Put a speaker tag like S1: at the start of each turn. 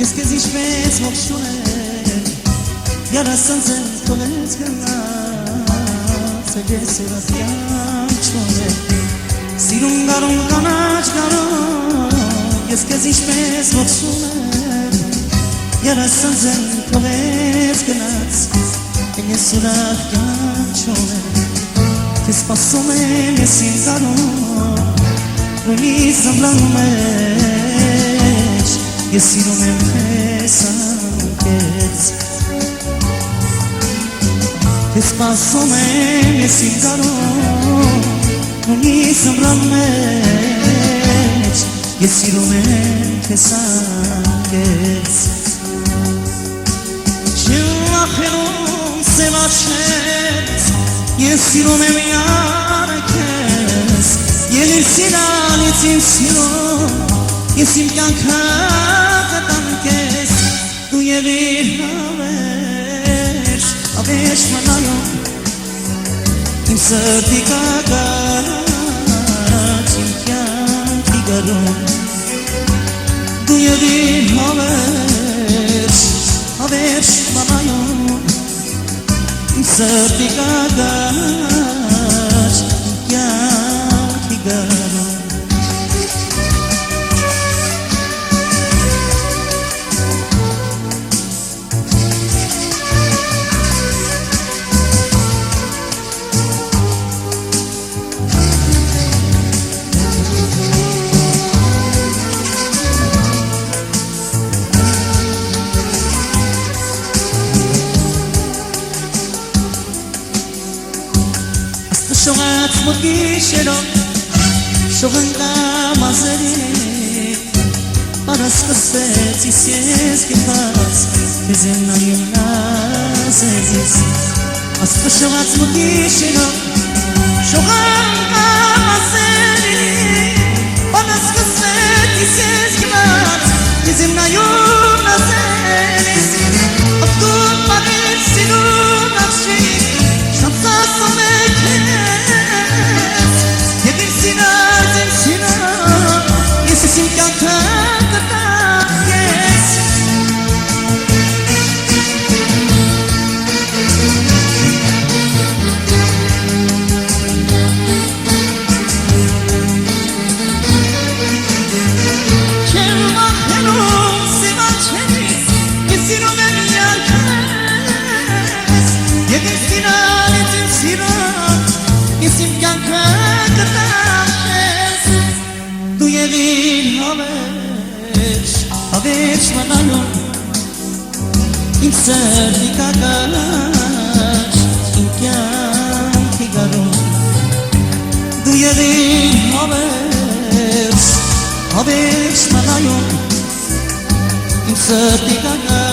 S1: Ես քեզ ինչպես ողջուն եմ Երասանձեն թողեց գնաց Ես երասյան չոներ Սիրում գարում կանաչ գարում Ես քեզ ինչպես ողջուն եմ Երասանձեն թողեց գնաց Ես երասյան չոներ Քեզ սպասում եմ ես իմ գարում Ունիս ամրանում մեջ Ես սիրում եմ քեզ անկեց Քեզ սպասում եմ ես իմ գարում Ունիս ամրանում մեջ Ես սիրում եմ քեզ անկեց Չեմ ախելում սևաչեց Ես սիրում եմ յանը քեզ Եղիր սիրան ես իմ սիրում Ես իմ կյանքը կտամ քեզ Դու եղիր հավերժ մնայում Իմ սրտի կագարաչ Իմ կյանքի գարում Դու եղիր հավերժ մնայում Իմ սրտի կագարաչ Իմ կյանքի գարում Շողաց մոտի շերով, շողնկա մազերի Պարասկսվեց իս ես գետված, քեզ եմ նայում նազերից Աստղը շողաց մոտի շերով, շողնկա մազերի Պարասկսվեց իս ես գետված, քեզ եմ նայում նազերից Ատկուն պարեց սիրուն աչրիկ, շամսասում է Հավերժ մնայում Իմ սրտի կագարաչ Իմ կյանքի գարում Դու եղիր հավերժ մնայում Իմ սրտի կագարաչ